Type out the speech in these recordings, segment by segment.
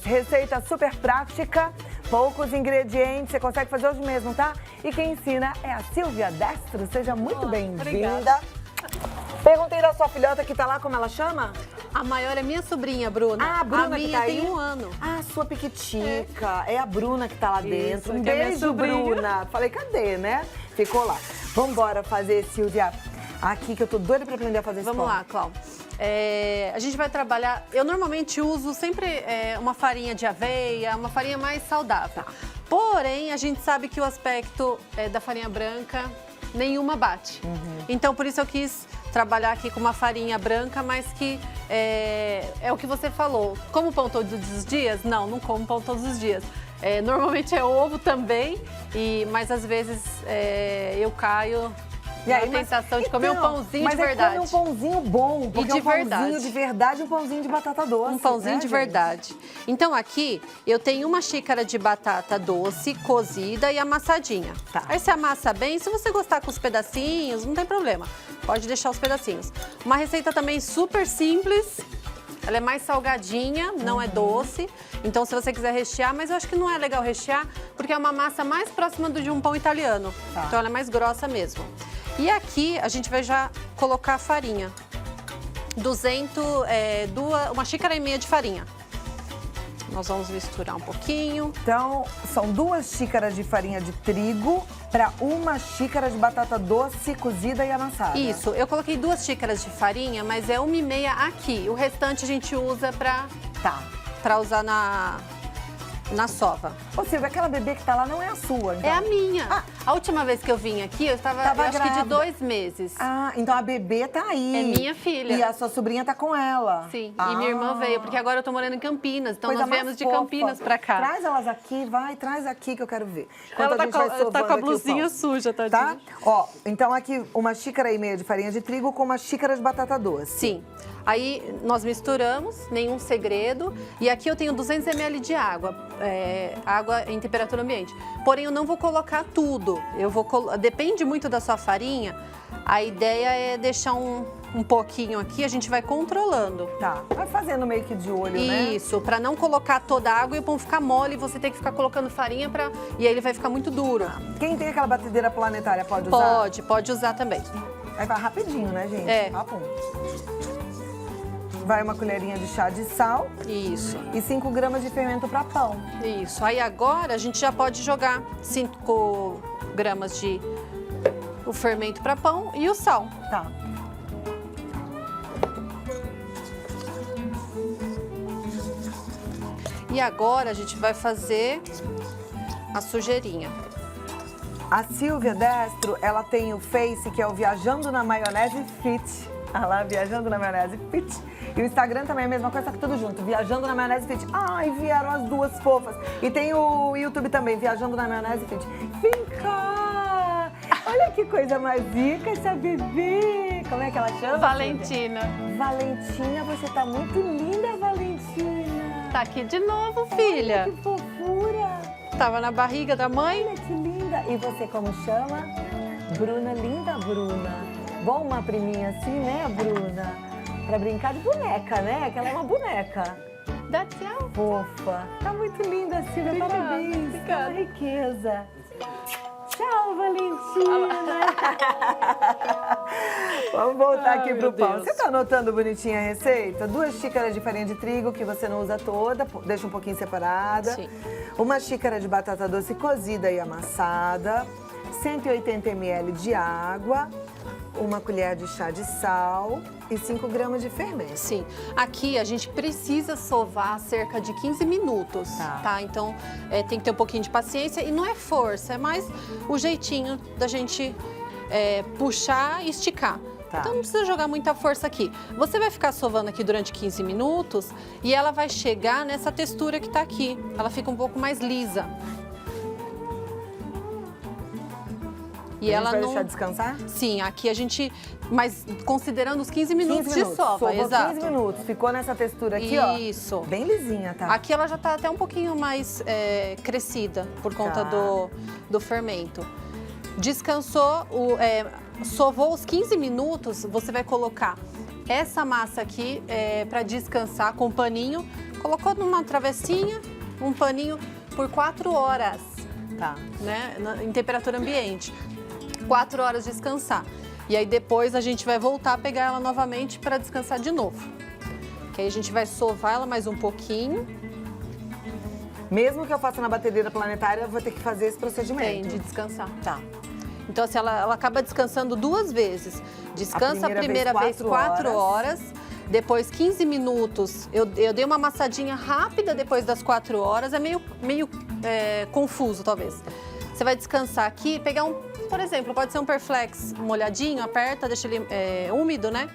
Receita super prática, poucos ingredientes, você consegue fazer hoje mesmo, tá? E quem ensina é a Silvia Destro, seja muito bem-vinda. Perguntei da sua filhota que tá lá, como ela chama? A maior é minha sobrinha, Bruna. Ah, a Bruna minha que tá aí? tem 1 ano. Ah, sua piquitica. É a Bruna que tá lá dentro. Um que é minha beijo, sobrinha. Bruna. Falei, cadê, né? Ficou lá. Vambora fazer, Silvia, aqui que eu tô doida pra aprender a fazer esse Vamos pão. lá, Clau. A gente vai trabalhar... Eu normalmente uso sempre uma farinha de aveia, uma farinha mais saudável. Porém, a gente sabe que o aspecto da farinha branca, nenhuma bate. Então, por isso eu quis trabalhar aqui com uma farinha branca, mas que é o que você falou. Como pão todos os dias? Não, não como pão todos os dias. Normalmente é ovo também, mas às vezes eu caio na tentação de comer um pãozinho de verdade. Mas é comer um pãozinho bom, porque de é um pãozinho verdade. de verdade e um pãozinho de batata doce. Um pãozinho né, de gente? verdade. Então aqui eu tenho 1 xícara de batata doce, cozida e amassadinha. Tá. Aí você amassa bem, se você gostar com os pedacinhos, não tem problema. Pode deixar os pedacinhos. Uma receita também super simples. Ela é mais salgadinha, não é doce. Então, se você quiser rechear, mas eu acho que não é legal rechear, porque é uma massa mais próxima de um pão italiano. Tá. Então, ela é mais grossa mesmo. E aqui, a gente vai já colocar a farinha. 1 xícara e meia de farinha. Nós vamos misturar um pouquinho. Então, são 2 xícaras de farinha de trigo para 1 xícara de batata doce cozida e amassada. Isso, eu coloquei 2 xícaras de farinha, mas é 1,5 aqui. O restante a gente usa pra usar na sova. Ô, Silvia, aquela bebê que tá lá não é a sua, então? É a minha. Ah. A última vez que eu vim aqui, eu Tava acho que grávida. de 2 meses. Ah, então a bebê tá aí. É minha filha. E a sua sobrinha tá com ela. Sim, e minha irmã veio, porque agora eu tô morando em Campinas, então Coisa nós mais viemos de fofa. Campinas pra cá. Traz elas aqui, traz aqui que eu quero ver. Enquanto Ela a gente vai tá sovando com a aqui o blusinha pão. suja, tadinha. Tá? Ó, então aqui 1 xícara e meia de farinha de trigo com 1 xícara de batata doce. Sim. Aí nós misturamos, nenhum segredo. E aqui eu tenho 200 ml de água, água em temperatura ambiente. Porém, eu não vou colocar tudo. Depende muito da sua farinha. A ideia é deixar um pouquinho aqui, a gente vai controlando. Tá, vai fazendo meio que de olho, né? Isso, pra não colocar toda a água e o pão ficar mole e você tem que ficar colocando farinha e aí ele vai ficar muito duro. Quem tem aquela batedeira planetária pode usar? Pode usar também. Aí vai rapidinho, né, gente? É. Papum. Vai 1 colherinha de chá de sal Isso, e 5 gramas de fermento para pão. isso. Aí agora a gente já pode jogar 5 gramas de o fermento para pão e o sal. Tá. E agora a gente vai fazer a sujeirinha. A Silvia Destro, ela tem o Face, que é o Viajando na Maionese Fit. Ah lá, Viajando na Maionese Fit. E o Instagram também é a mesma coisa, só que tudo junto. Viajando na Maionese Fit. Ai, vieram as 2 fofas. E tem o YouTube também, Viajando na Maionese Fit. Vem cá! Olha que coisa mais rica essa bebê. Como é que ela chama? Valentina. Silvia? Valentina, você tá muito linda, Valentina. Tá aqui de novo, filha. Que fofura. Tava na barriga da mãe. Olha que linda. E você como chama? Bruna, linda Bruna. Bom uma priminha assim, né, Bruna? Pra brincar de boneca, né? Que ela é uma boneca. Dá tchau. Fofa. Tá muito linda, Silvia. Obrigada, Parabéns. obrigada. Que riqueza. Tchau, Valentina. Vamos voltar aqui meu pro pão. Deus. Você tá anotando bonitinha a receita? 2 xícaras de farinha de trigo, que você não usa toda, deixa um pouquinho separada. Sim. 1 xícara de batata doce cozida e amassada. 180 ml de água. 1 colher de chá de sal e 5 gramas de fermento. Sim. Aqui a gente precisa sovar cerca de 15 minutos, tá? Então tem que ter um pouquinho de paciência e não é força, é mais o jeitinho da gente puxar e esticar. Tá. Então não precisa jogar muita força aqui. Você vai ficar sovando aqui durante 15 minutos e ela vai chegar nessa textura que tá aqui. Ela fica um pouco mais lisa. E ela vai não deixar descansar? Sim, aqui a gente, mas considerando os 15 minutos, de sova, Sovou exato. 15 minutos, ficou nessa textura aqui, ó. Isso. Bem lisinha, tá? Aqui ela já tá até um pouquinho mais crescida por conta Tá. do fermento. Descansou, sovou os 15 minutos, você vai colocar essa massa aqui para descansar com um paninho, Colocou numa travessinha, um paninho por 4 horas, Tá. né? Em temperatura ambiente. 4 horas descansar. E aí depois a gente vai voltar a pegar ela novamente para descansar de novo. Que aí a gente vai sovar ela mais um pouquinho. Mesmo que eu faça na batedeira planetária, eu vou ter que fazer esse procedimento. Tem de descansar. Tá. Então, assim, ela acaba descansando 2 vezes. Descansa a primeira vez 4 horas, depois 15 minutos. Eu dei uma amassadinha rápida depois das 4 horas, é meio confuso, talvez. Você vai descansar aqui, pegar por exemplo, pode ser um Perflex molhadinho, aperta, deixa ele úmido, né?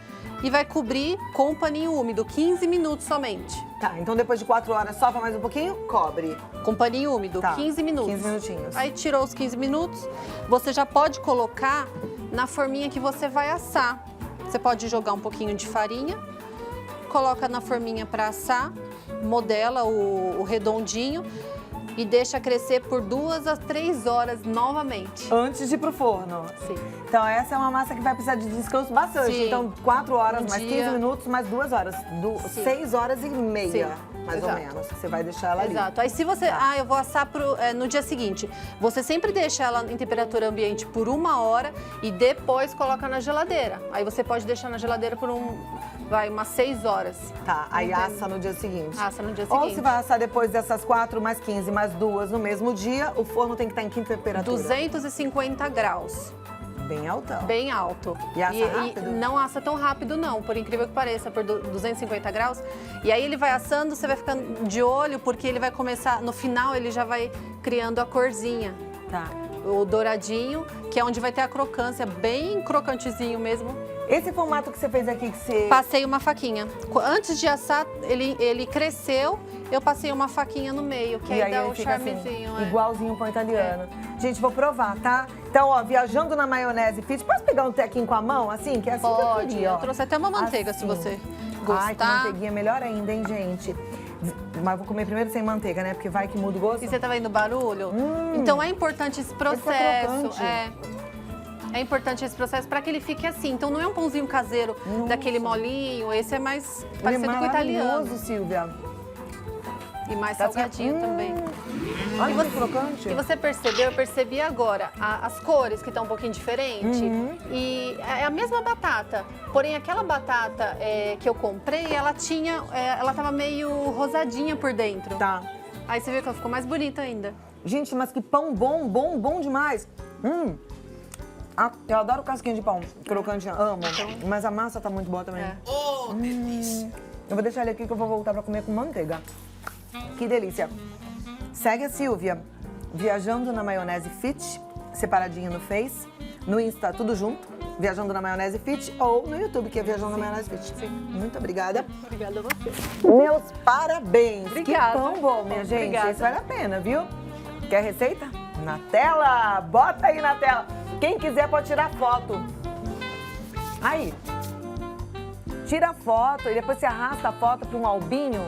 E vai cobrir com um paninho úmido, 15 minutos somente. Tá, então depois de 4 horas, sopra mais um pouquinho, cobre. Com paninho úmido, Tá, 15 minutos. 15 minutinhos. Aí tirou os 15 minutos, você já pode colocar na forminha que você vai assar. Você pode jogar um pouquinho de farinha, coloca na forminha para assar, modela o redondinho e deixa crescer por 2 a 3 horas novamente. Antes de ir pro forno. Sim. Então essa é uma massa que vai precisar de descanso bastante. Sim. Então 4 horas, Um mais dia. 15 minutos, mais 2 horas. Sim. 6 horas e meia, Sim, mais ou exato. menos. Você vai deixar ela ali. Exato. Aí se você... Tá. eu vou assar no dia seguinte. Você sempre deixa ela em temperatura ambiente por 1 hora e depois coloca na geladeira. Aí você pode deixar na geladeira por umas 6 horas. Tá, aí Entendo. assa no dia seguinte. Assa no dia Ou seguinte. se vai assar depois dessas 4, mais 15, mais 2 no mesmo dia, o forno tem que estar em que temperatura? 250 graus. Bem altão. Bem alto. E assa rápido? Não assa tão rápido, não, por incrível que pareça, por 250 graus. E aí ele vai assando, você vai ficando de olho, porque ele vai começar, no final ele já vai criando a corzinha. Tá. O douradinho, que é onde vai ter a crocância, bem crocantezinho mesmo. Esse formato que você fez aqui, que você... Passei uma faquinha. Antes de assar, ele cresceu, eu passei uma faquinha no meio, que E aí dá ele o fica charmezinho. assim, igualzinho pão italiano. Gente, vou provar, tá? Então, ó, viajando na maionese fit, posso pegar um tequinho com a mão, assim? Que é assim que eu Pode, queria, ó. eu trouxe até uma manteiga, se Assim. você gostar. Ai, com manteiguinha melhor ainda, hein, gente? Mas vou comer primeiro sem manteiga, né? Porque vai que muda o gosto. E você tá vendo o barulho? Então é importante esse processo. crocante. É importante esse processo para que ele fique assim. Então não é um pãozinho caseiro daquele molinho, esse é mais Ele é parecido com o italiano. maravilhoso, Silvia. E mais Tá salgadinho certo. também. Olha que crocante. E você percebeu, eu percebi agora, as cores que estão um pouquinho diferentes. E é a mesma batata, porém aquela batata que eu comprei, ela tava meio rosadinha por dentro. Tá. Aí você viu que ela ficou mais bonita ainda. Gente, mas que pão bom, bom demais. Eu adoro casquinha de pão, crocante, amo. Mas a massa tá muito boa também. É. Eu vou deixar ele aqui que eu vou voltar pra comer com manteiga. Que delícia. Segue a Silvia, Viajando na Maionese Fit, separadinho no Face, no Insta, tudo junto, Viajando na Maionese Fit, ou no YouTube, que é Viajando na Maionese Fit. Sim. Muito obrigada. Obrigada a você. Meus parabéns. Obrigada. Que pão bom, minha gente. Obrigada. Isso vale a pena, viu? Quer receita? Na tela! Bota aí na tela. Quem quiser pode tirar foto. Aí. Tira a foto e depois você arrasta a foto para um albinho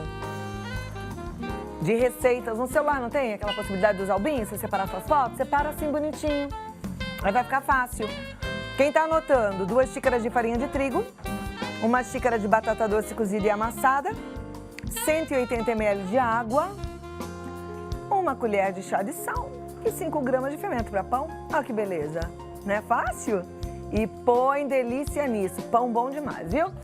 de receitas. No celular não tem aquela possibilidade dos albinhos? Você separar suas fotos? Separa assim bonitinho. Aí vai ficar fácil. Quem tá anotando, 2 xícaras de farinha de trigo, 1 xícara de batata doce cozida e amassada, 180 ml de água, 1 colher de chá de sal e 5 gramas de fermento para pão. Olha que beleza. Não é fácil? E põe delícia nisso. Pão bom demais, viu?